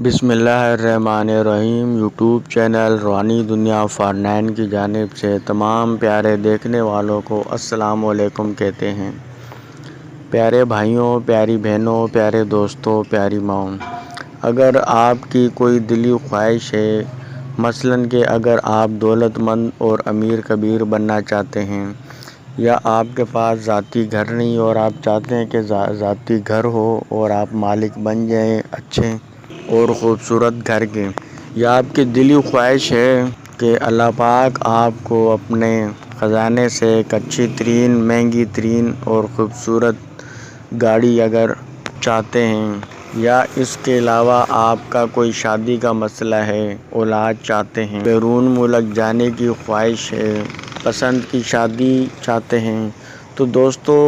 बिस्मिल्लाहिर्रहमानिर्रहीम। YouTube channel रूहानी दुनिया फॉर9 की जानिब से तमाम प्यारे देखने वालों को अस्सलाम वालेकुम कहते हैं। प्यारे भाइयों, प्यारी बहनों, प्यारे दोस्तों, प्यारी माओं, अगर आपकी कोई दिली ख्वाहिश है, मसलन कि अगर आप दौलतमंद और अमीर कबीर बनना चाहते हैं, या आपके पास ज़ाती घर नहीं और आप चाहते हैं कि ज़ाती घर हो और आप मालिक बन जाएं अच्छे और ख़ूबसूरत घर के, या आपकी दिली ख्वाहिश है कि अल्लाह पाक आपको अपने ख़जाने से एक अच्छी तरीन, महंगी तरीन और ख़ूबसूरत गाड़ी अगर चाहते हैं, या इसके अलावा आपका कोई शादी का मसला है, औलाद चाहते हैं, बैरून मुल्क जाने की ख्वाहिश है, पसंद की शादी चाहते हैं, तो दोस्तों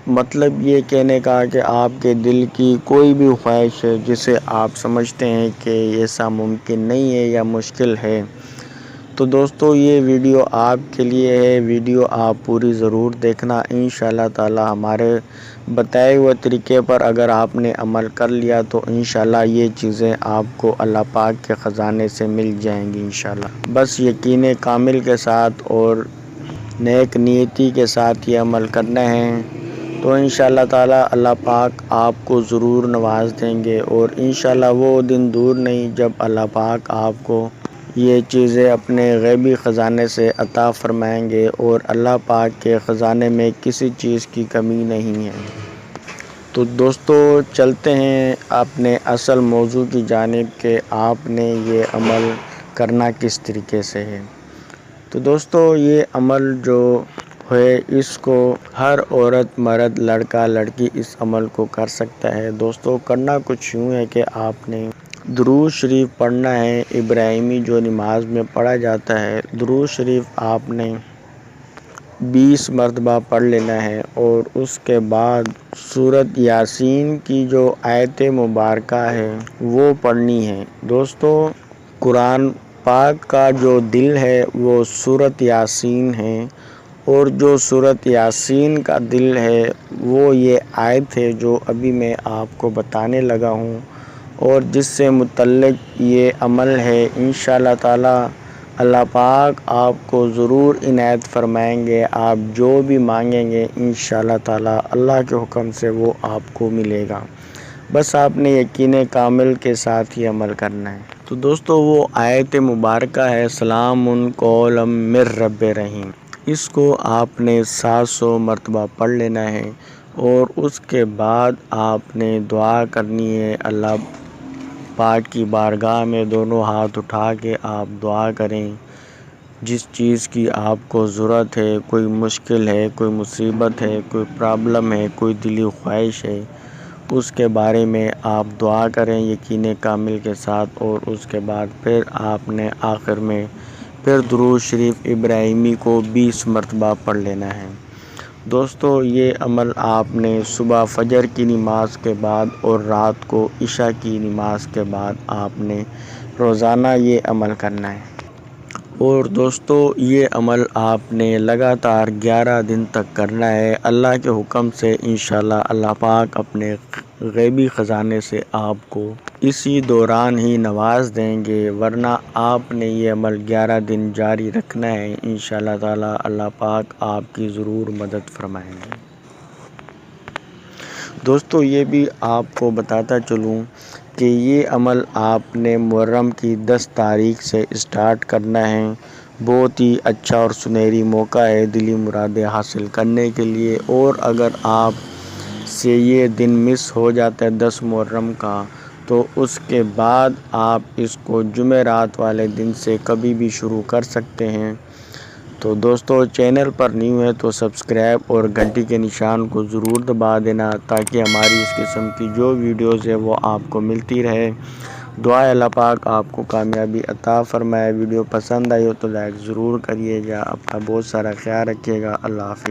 मतलब ये कहने का कि आपके दिल की कोई भी ख्वाहिश है जिसे आप समझते हैं कि ऐसा मुमकिन नहीं है या मुश्किल है, तो दोस्तों ये वीडियो आपके लिए है। वीडियो आप पूरी ज़रूर देखना। इंशाअल्लाह ताला हमारे बताए हुए तरीके पर अगर आपने अमल कर लिया तो इंशाअल्लाह ये चीज़ें आपको अल्लाह पाक के ख़जाने से मिल जाएंगी इंशाअल्लाह। बस यकीन कामिल के साथ और नेक नीयती के साथ ये अमल करना है तो इंशाअल्लाह ताला अल्लाह पाक आपको ज़रूर नवाज देंगे। और इंशाअल्लाह वो दिन दूर नहीं जब अल्लाह पाक आपको ये चीज़ें अपने गैबी ख़जाने से अता फ़रमाएंगे और अल्लाह पाक के ख़जाने में किसी चीज़ की कमी नहीं है। तो दोस्तों चलते हैं अपने असल मौजू की जानिब कि आपने ये अमल करना किस तरीके से है। तो दोस्तों ये अमल जो है इसको हर औरत, मर्द, लड़का, लड़की इस अमल को कर सकता है। दोस्तों करना कुछ यूँ है कि आपने दुरूद शरीफ पढ़ना है, इब्राहिमी जो नमाज में पढ़ा जाता है। दुरूद शरीफ आपने 20 मरतबा पढ़ लेना है और उसके बाद सूरत यासीन की जो आयत मुबारका है वो पढ़नी है। दोस्तों कुरान पाक का जो दिल है वो सूरत यासीन है, और जो सूरत यासीन का दिल है वो ये आयत है जो अभी मैं आपको बताने लगा हूँ, और जिससे मुतल्लिक ये अमल है। इंशाअल्लाह ताला अल्लाह पाक आपको ज़रूर इनायत फ़रमाएंगे। आप जो भी मांगेंगे इंशाअल्लाह ताला अल्लाह के हुक्म से वो आपको मिलेगा। बस आपने यकीन कामिल के साथ ही अमल करना है। तो दोस्तों वो आयत मुबारका है सलामुन कौलम मिर रब्बिर रहीम। इसको आपने 700 मरतबा पढ़ लेना है और उसके बाद आपने दुआ करनी है। अल्लाह पाक की बारगाह में दोनों हाथ उठा के आप दुआ करें। जिस चीज़ की आपको ज़रूरत है, कोई मुश्किल है, कोई मुसीबत है, कोई प्रॉब्लम है, कोई दिली ख्वाहिश है, उसके बारे में आप दुआ करें यकीन कामिल के साथ। और उसके बाद फिर आपने आखिर में फिर दुरूद शरीफ इब्राहिमी को 20 मरतबा पढ़ लेना है। दोस्तों ये अमल आपने सुबह फजर की नमाज के बाद और रात को इशा की नमाज के बाद आपने रोज़ाना ये अमल करना है। और दोस्तों ये अमल आपने लगातार 11 दिन तक करना है। अल्लाह के हुक्म से इंशाअल्लाह अल्लाह पाक अपने गैबी ख़जाने से आपको इसी दौरान ही नवाज देंगे, वरना आपने ये अमल 11 दिन जारी रखना है। इंशाअल्लाह ताला अल्लाह पाक आपकी ज़रूर मदद फरमाएंगे। दोस्तों ये भी आपको बताता चलूँ कि ये अमल आपने मुहर्रम की 10 तारीख से स्टार्ट करना है। बहुत ही अच्छा और सुनहरी मौका है दिली मुरादें हासिल करने के लिए। और अगर आप से ये दिन मिस हो जाता है 10 मुहर्रम का, तो उसके बाद आप इसको जुमेरात वाले दिन से कभी भी शुरू कर सकते हैं। तो दोस्तों चैनल पर न्यू है तो सब्सक्राइब और घंटी के निशान को ज़रूर दबा देना ताकि हमारी इस किस्म की जो वीडियोज़ है वो आपको मिलती रहे। दुआ अल्लाह पाक आपको कामयाबी अता फ़रमाए। वीडियो पसंद आई हो तो लाइक ज़रूर करिएगा। अपना बहुत सारा ख्याल रखिएगा। अल्लाह हाफ़िज़।